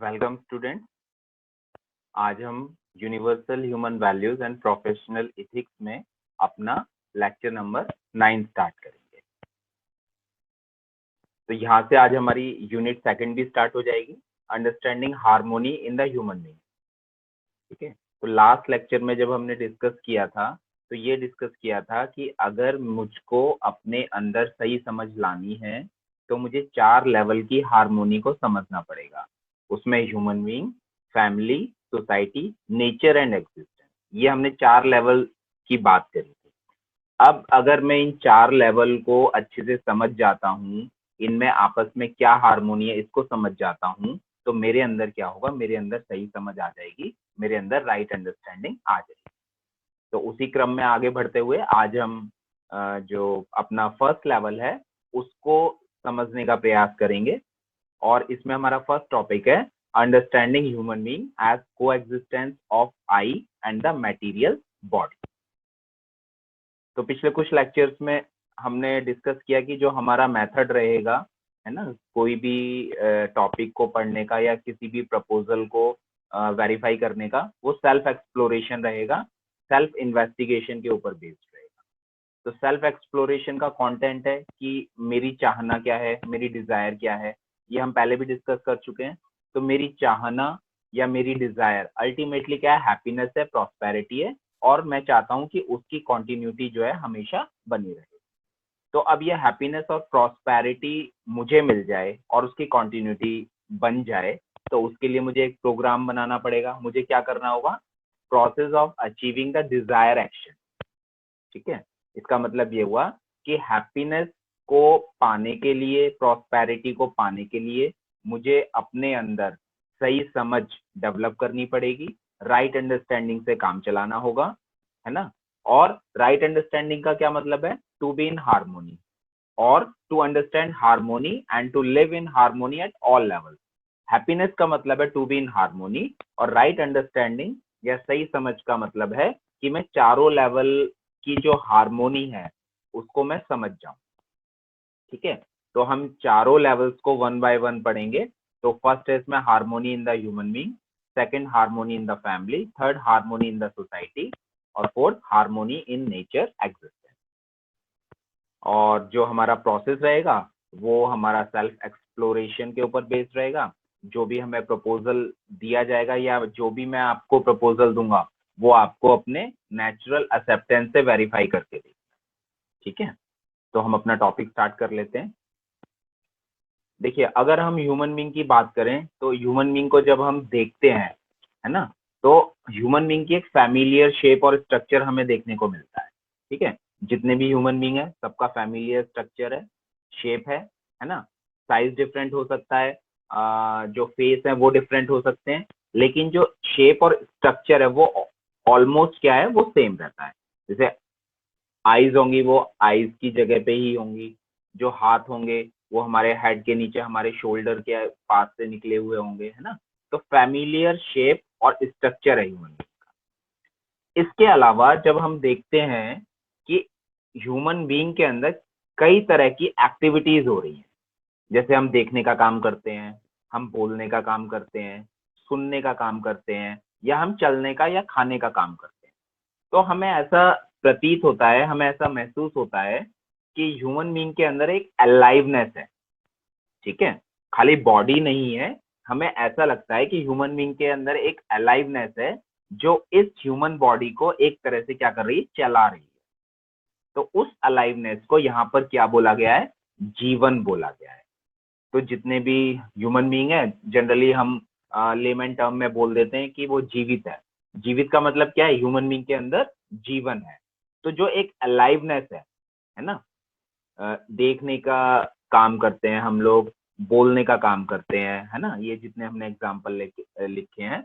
Welcome student. आज हम universal human values and professional ethics में अपना लेक्चर नंबर 9 स्टार्ट करेंगे। तो यहाँ से आज हमारी यूनिट सेकंड भी स्टार्ट हो जाएगी, understanding harmony in the human being. ठीक है, तो लास्ट लेक्चर में जब हमने डिस्कस किया था तो ये डिस्कस किया था कि अगर मुझको अपने अंदर सही समझ लानी है तो मुझे 4 लेवल की हार्मोनी को समझना पड़ेगा। उसमें human being, family, society, nature and existence, ये हमने 4 लेवल की बात करी थी। अब अगर मैं इन 4 लेवल को अच्छे से समझ जाता हूँ, इनमें आपस में क्या हार्मोनी है इसको समझ जाता हूँ, तो मेरे अंदर क्या होगा, मेरे अंदर सही समझ आ जाएगी, मेरे अंदर राइट अंडरस्टैंडिंग आ जाएगी। तो उसी क्रम में आगे बढ़ते हुए आज हम जो अपना फर्स्ट लेवल है उसको समझने का प्रयास करेंगे। और इसमें हमारा फर्स्ट टॉपिक है understanding human being as coexistence of I and the material body. तो पिछले कुछ लेक्चर्स में हमने डिस्कस किया कि जो हमारा मेथड रहेगा, है ना, कोई भी टॉपिक को पढ़ने का या किसी भी प्रपोजल को वेरीफाई करने का, वो सेल्फ एक्सप्लोरेशन रहेगा, सेल्फ इन्वेस्टिगेशन के ऊपर बेस्ड रहेगा। तो सेल्फ एक्सप्लोरेशन का कंटेंट है कि मेरी चाहना क्या है, मेरी डिजायर क्या है, ये हम पहले भी डिस्कस कर चुके हैं। तो मेरी चाहना या मेरी डिजायर अल्टीमेटली क्या है, हैप्पीनेस है, प्रॉस्पेरिटी है, और मैं चाहता हूं कि उसकी कंटिन्यूटी जो है हमेशा बनी रहे। तो अब ये हैप्पीनेस और प्रॉस्पेरिटी मुझे मिल जाए और उसकी कंटिन्यूटी बन जाए, तो उसके लिए मुझे एक प्रोग्राम बनाना पड़ेगा। मुझे क्या करना होगा, process of achieving the desire action. ठीक है, इसका मतलब ये हुआ कि हैप्पीनेस को पाने के लिए, प्रॉस्पेरिटी को पाने के लिए मुझे अपने अंदर सही समझ डेवलप करनी पड़ेगी, राइट अंडरस्टैंडिंग से काम चलाना होगा, है ना। और राइट अंडरस्टैंडिंग का क्या मतलब है, टू बी इन हार्मोनी और to understand harmony and to live in harmony at all level. Happiness का मतलब है टू बी इन हार्मोनी, और राइट अंडरस्टैंडिंग या सही समझ का मतलब है कि मैं चारों लेवल की जो हार्मोनी है उसको मैं समझ जाऊं। ठीक है, तो हम चारों लेवल्स को वन बाय वन पढ़ेंगे। तो फर्स्ट है इसमें harmony in the human being, second harmony in the family, third harmony in the society, और fourth harmony in nature existence. और जो हमारा प्रोसेस रहेगा वो हमारा सेल्फ एक्सप्लोरेशन के ऊपर बेस्ड रहेगा। जो भी हमें प्रपोजल दिया जाएगा या जो भी मैं आपको प्रपोजल दूंगा वो आपको अपने नेचुरल एक्सेप्टेंस से वेरीफाई करके देगा। ठीक है, तो हम अपना टॉपिक स्टार्ट कर लेते हैं। देखिए, अगर हम ह्यूमन बीइंग की बात करें तो ह्यूमन बीइंग को जब हम देखते हैं, है ना, तो ह्यूमन बीइंग की एक फैमिलियर शेप और स्ट्रक्चर हमें देखने को मिलता है। ठीक है, जितने भी ह्यूमन बीइंग है सबका फैमिलियर स्ट्रक्चर है, शेप है ना। साइज डिफरेंट हो सकता है, जो फेस है वो डिफरेंट हो सकते हैं, लेकिन जो शेप और स्ट्रक्चर है वो ऑलमोस्ट क्या है, वो सेम रहता है। जैसे आईज होंगी वो आईज की जगह पे ही होंगी, जो हाथ होंगे वो हमारे हेड के नीचे हमारे शोल्डर के पास से निकले हुए होंगे, है ना। तो फैमिलियर शेप और स्ट्रक्चर है ह्यूमन बीइंग का। इसके अलावा जब हम देखते हैं कि ह्यूमन बीइंग के अंदर कई तरह की एक्टिविटीज हो रही हैं, जैसे हम देखने का काम करते हैं, हम बोलने का काम करते हैं, सुनने का काम करते हैं, या हम चलने का या खाने का काम करते हैं, तो हमें ऐसा प्रतीत होता है, हमें ऐसा महसूस होता है कि ह्यूमन बीइंग के अंदर एक अलाइवनेस है। ठीक है, खाली बॉडी नहीं है, हमें ऐसा लगता है कि ह्यूमन बीइंग के अंदर एक अलाइवनेस है जो इस ह्यूमन बॉडी को एक तरह से क्या कर रही है, चला रही है। तो उस अलाइवनेस को यहाँ पर क्या बोला गया है, जीवन बोला गया है। तो जितने भी ह्यूमन बीइंग है जनरली हम लेमन टर्म में बोल देते हैं कि वो जीवित है। जीवित का मतलब क्या है, ह्यूमन बीइंग के अंदर जीवन है। तो जो एक अलाइवनेस है ना, देखने का काम करते हैं हम लोग, बोलने का काम करते हैं, है ना, ये जितने हमने एग्जाम्पल लिखे हैं,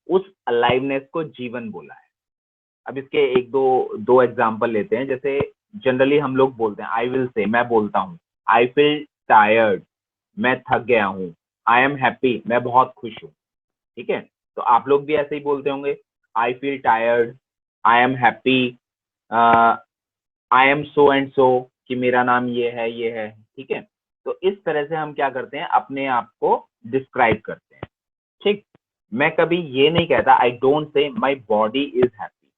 उस अलाइवनेस को जीवन बोला है। अब इसके एक दो दो एग्जाम्पल लेते हैं। जैसे जनरली हम लोग बोलते हैं, आई विल से, मैं बोलता हूँ, आई फील टायर्ड, मैं थक गया हूँ, आई एम हैप्पी, मैं बहुत खुश हूँ। ठीक है, तो आप लोग भी ऐसे ही बोलते होंगे, I feel tired, I am happy, I am so and so, कि मेरा नाम ये है। ठीक है, तो इस तरह से हम क्या करते हैं, अपने आप को डिस्क्राइब करते हैं। ठीक, मैं कभी ये नहीं कहता, I don't say my body is happy,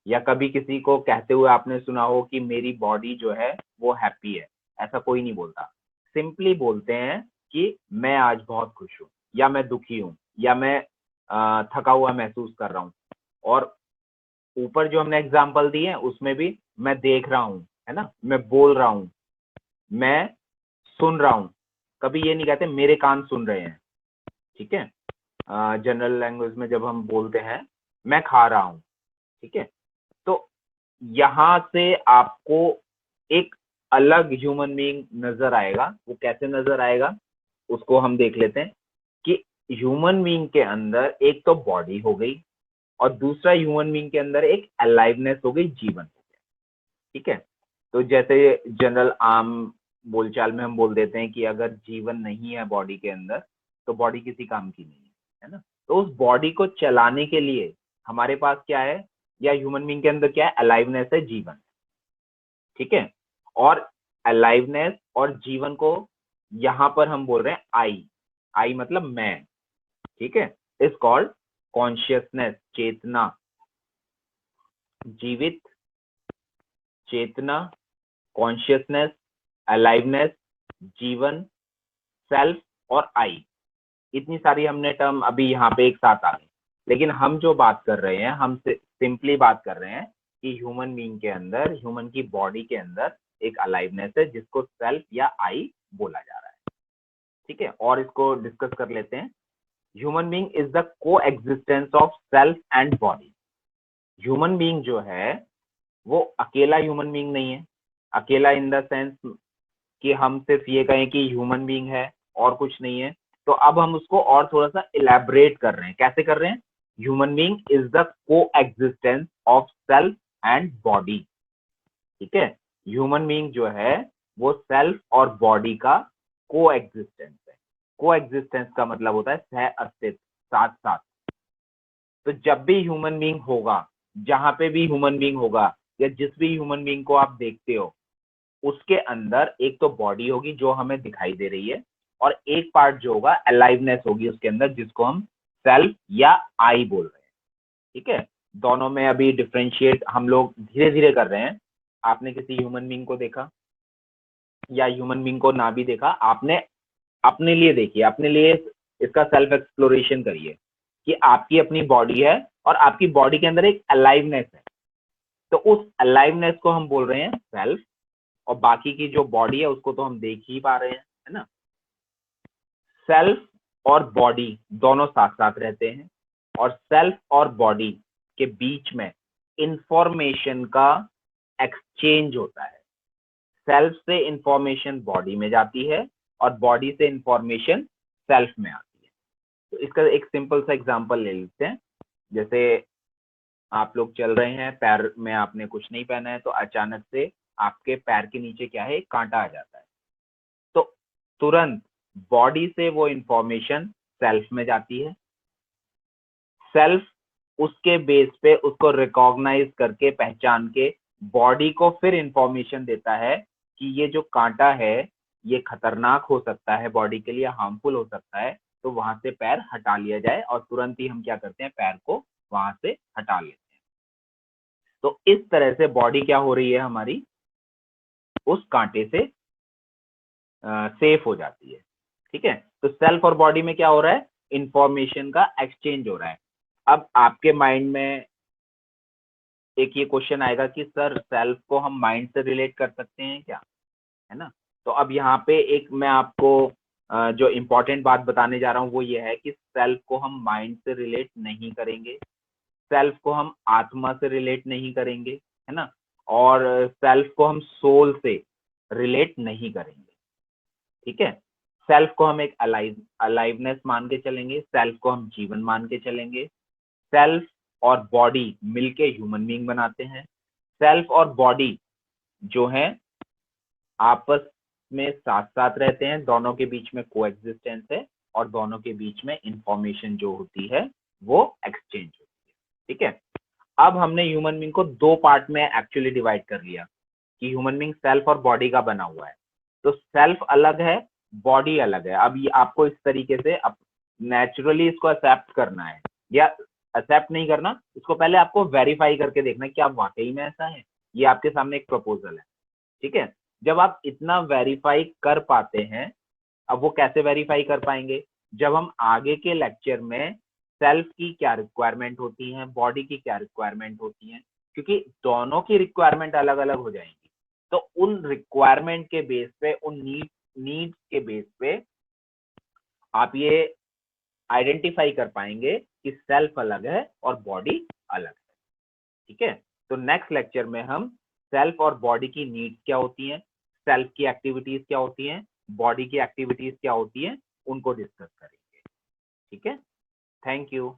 या कभी किसी को कहते हुए आपने सुना हो कि मेरी बॉडी जो है वो हैप्पी है, ऐसा कोई नहीं बोलता। सिंपली बोलते हैं कि मैं आज बहुत खुश हूँ, या मैं दुखी हूँ, या मैं थका हुआ महसूस कर रहा हूँ। और ऊपर जो हमने एग्जाम्पल दिए हैं उसमें भी मैं देख रहा हूँ, है ना, मैं बोल रहा हूँ, मैं सुन रहा हूँ। कभी ये नहीं कहते मेरे कान सुन रहे हैं, ठीक है। जनरल लैंग्वेज में जब हम बोलते हैं मैं खा रहा हूँ, ठीक है। तो यहाँ से आपको एक अलग ह्यूमन बीइंग नजर आएगा। वो कैसे नजर आएगा उसको हम देख लेते हैं कि ह्यूमन बीइंग के अंदर एक तो बॉडी हो गई, और दूसरा ह्यूमन बीइंग के अंदर एक अलाइवनेस हो गई, जीवन हो गया, ठीक है। तो जैसे जनरल आम बोलचाल में हम बोल देते हैं कि अगर जीवन नहीं है बॉडी के अंदर तो बॉडी किसी काम की नहीं है ना। तो उस बॉडी को चलाने के लिए हमारे पास क्या है, या ह्यूमन बीइंग के अंदर क्या है, अलाइवनेस है, जीवन, ठीक है। और अलाइवनेस और जीवन को यहां पर हम बोल रहे हैं आई, आई मतलब मैं, ठीक है। इज कॉल्ड कॉन्शियसनेस, चेतना, जीवित, चेतना, कॉन्शियसनेस, अलाइवनेस, जीवन, सेल्फ और आई। इतनी सारी हमने टर्म अभी यहाँ पे एक साथ आ गई, लेकिन हम जो बात कर रहे हैं, हम सिंपली बात कर रहे हैं कि ह्यूमन बीइंग के अंदर, ह्यूमन की बॉडी के अंदर एक अलाइवनेस है जिसको सेल्फ या आई बोला जा रहा है, ठीक है। और इसको डिस्कस कर लेते हैं। ह्यूमन बीइंग इज द को existence of self and body. Human being जो है वो अकेला ह्यूमन बीइंग नहीं है। अकेला इन द सेंस कि हम सिर्फ ये कहें कि ह्यूमन बीइंग है और कुछ नहीं है। तो अब हम उसको और थोड़ा सा इलेबरेट कर रहे हैं। कैसे कर रहे हैं? ह्यूमन बीइंग इज द को existence of self and body, ठीक है। ह्यूमन बीइंग जो है वो सेल्फ और बॉडी का को एग्जिस्टेंस है। को एग्जिस्टेंस का मतलब होता है सह अस्तित्व, साथ साथ। तो जब भी ह्यूमन बीइंग होगा, जहां पे भी ह्यूमन बीइंग होगा, या जिस भी ह्यूमन बीइंग को आप देखते हो, उसके अंदर एक तो बॉडी होगी जो हमें दिखाई दे रही है, और एक पार्ट जो होगा अलाइवनेस होगी उसके अंदर, जिसको हम सेल्फ या आई बोल रहे हैं, ठीक है। दोनों में अभी डिफरेंशिएट हम लोग धीरे धीरे कर रहे हैं। आपने किसी ह्यूमन बीइंग को देखा, या ह्यूमन बीइंग को ना भी देखा, आपने अपने लिए देखिए, अपने लिए इसका सेल्फ एक्सप्लोरेशन करिए कि आपकी अपनी बॉडी है और आपकी बॉडी के अंदर एक अलाइवनेस है। तो उस अलाइवनेस को हम बोल रहे हैं सेल्फ, और बाकी की जो बॉडी है उसको तो हम देख ही पा रहे हैं, है ना। सेल्फ और बॉडी दोनों साथ साथ रहते हैं, और सेल्फ और बॉडी के बीच में इंफॉर्मेशन का एक्सचेंज होता है। सेल्फ से इंफॉर्मेशन बॉडी में जाती है और बॉडी से इंफॉर्मेशन सेल्फ में आती है। तो इसका एक सिंपल सा एग्जांपल ले लेते हैं। जैसे आप लोग चल रहे हैं, पैर में आपने कुछ नहीं पहना है, तो अचानक से आपके पैर के नीचे क्या है, कांटा आ जाता है। तो तुरंत बॉडी से वो इंफॉर्मेशन सेल्फ में जाती है। सेल्फ उसके बेस पे उसको रिकॉग्नाइज करके, पहचान के, बॉडी को फिर इंफॉर्मेशन देता है कि ये जो कांटा है ये खतरनाक हो सकता है, बॉडी के लिए हार्मफुल हो सकता है, तो वहां से पैर हटा लिया जाए। और तुरंत ही हम क्या करते हैं, पैर को वहां से हटा लेते हैं। तो इस तरह से बॉडी क्या हो रही है हमारी, उस कांटे से सेफ हो जाती है, ठीक है। तो सेल्फ और बॉडी में क्या हो रहा है, इंफॉर्मेशन का एक्सचेंज हो रहा है। अब आपके माइंड में एक ये क्वेश्चन आएगा कि सर सेल्फ को हम माइंड से रिलेट कर सकते हैं क्या, है ना। तो अब यहाँ पे एक मैं आपको जो इम्पोर्टेंट बात बताने जा रहा हूँ वो ये है कि सेल्फ को हम माइंड से रिलेट नहीं करेंगे, सेल्फ को हम आत्मा से रिलेट नहीं करेंगे, है ना। और सेल्फ को हम सोल से रिलेट नहीं करेंगे, ठीक है। सेल्फ को हम एक अलाइवनेस मान के चलेंगे, सेल्फ को हम जीवन मान के चलेंगे। सेल्फ और बॉडी मिलके ह्यूमन बीइंग बनाते हैं। सेल्फ और बॉडी जो है आपस में साथ साथ रहते हैं, दोनों के बीच में कोएग्जिस्टेंस है, और दोनों के बीच में इंफॉर्मेशन जो होती है वो एक्सचेंज होती है, ठीक है। अब हमने ह्यूमन बीइंग को दो पार्ट में एक्चुअली डिवाइड कर लिया कि ह्यूमन बीइंग सेल्फ और बॉडी का बना हुआ है। तो सेल्फ अलग है, बॉडी अलग है। अब ये आपको इस तरीके से नेचुरली इसको एक्सेप्ट करना है या एक्सेप्ट नहीं करना, इसको पहले आपको वेरीफाई करके देखना है कि आप वाकई में ऐसा है। ये आपके सामने एक प्रपोजल है, ठीक है। जब आप इतना वेरीफाई कर पाते हैं, अब वो कैसे वेरीफाई कर पाएंगे, जब हम आगे के लेक्चर में सेल्फ की क्या रिक्वायरमेंट होती है, बॉडी की क्या रिक्वायरमेंट होती है, क्योंकि दोनों की रिक्वायरमेंट अलग अलग हो जाएंगी। तो उन रिक्वायरमेंट के बेस पे, उन नीड्स के बेस पे आप ये आइडेंटिफाई कर पाएंगे कि सेल्फ अलग है और बॉडी अलग है, ठीक है। तो नेक्स्ट लेक्चर में हम सेल्फ और बॉडी की नीड्स क्या होती हैं, सेल्फ की एक्टिविटीज क्या होती हैं, बॉडी की एक्टिविटीज क्या होती हैं, उनको डिस्कस करेंगे, ठीक है। Thank you.